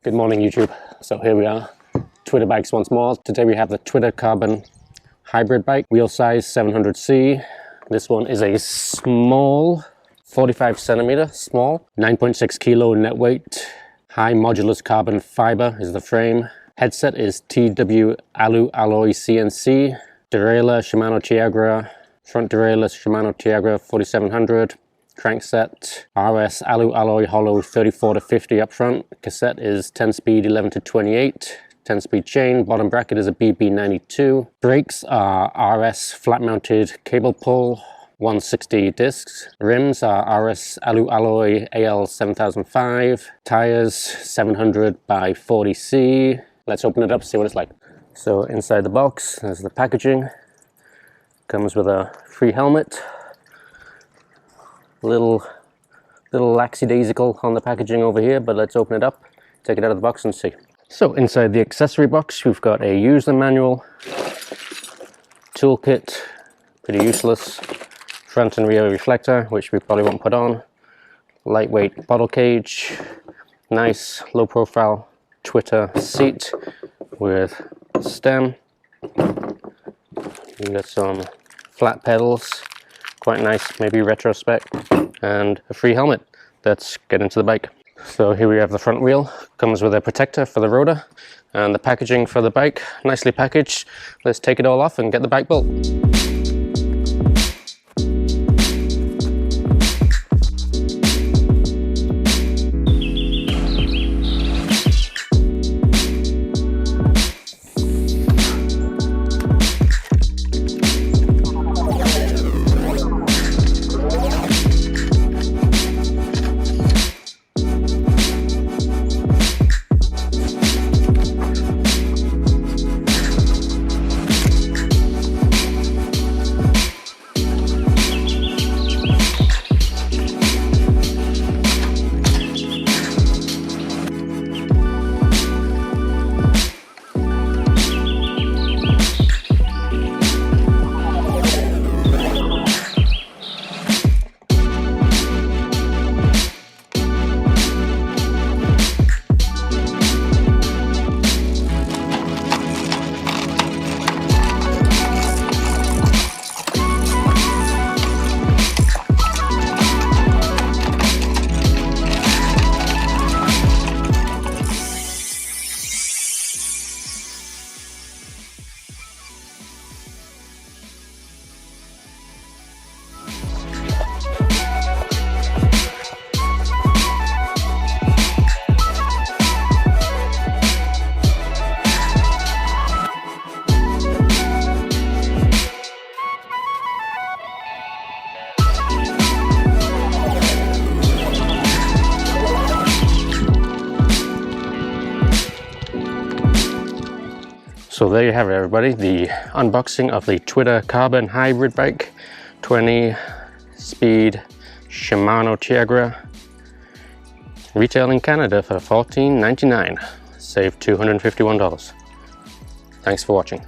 Good morning, YouTube. So here we are, Twiter bikes once more. Today we have the Twiter Carbon hybrid bike, wheel size 700C. This one is a small, 45 centimeter small, 9.6 kilo net weight. High modulus carbon fiber is the frame. Headset is TW Alu Alloy CNC. Derailleur Shimano Tiagra. Front derailleur Shimano Tiagra 4700. Crankset RS Alu Alloy Hollow 34 to 50 up front. Cassette is 10 speed 11 to 28. 10 speed chain. Bottom bracket is a BB92. Brakes are RS flat mounted cable pull 160 discs. Rims are RS Alu Alloy AL 7005. Tires 700 by 40C. Let's open it up, see what it's like. So inside the box, there's the packaging. Comes with a free helmet. Little lackadaisical on the packaging over here, but let's open it up, take it out of the box and see. So inside the accessory box, we've got a user manual, toolkit, pretty useless, front and rear reflector, which we probably won't put on, lightweight bottle cage, nice low profile Twiter seat with stem. You got some flat pedals, quite nice, maybe retrospect, and a free helmet. Let's get into the bike. So here we have the front wheel, comes with a protector for the rotor, and the packaging for the bike, nicely packaged. Let's take it all off and get the bike built. So there you have it, everybody, the unboxing of the Twiter Carbon hybrid bike, 20 speed Shimano Tiagra, retail in Canada for $14.99, saved $251. Thanks for watching.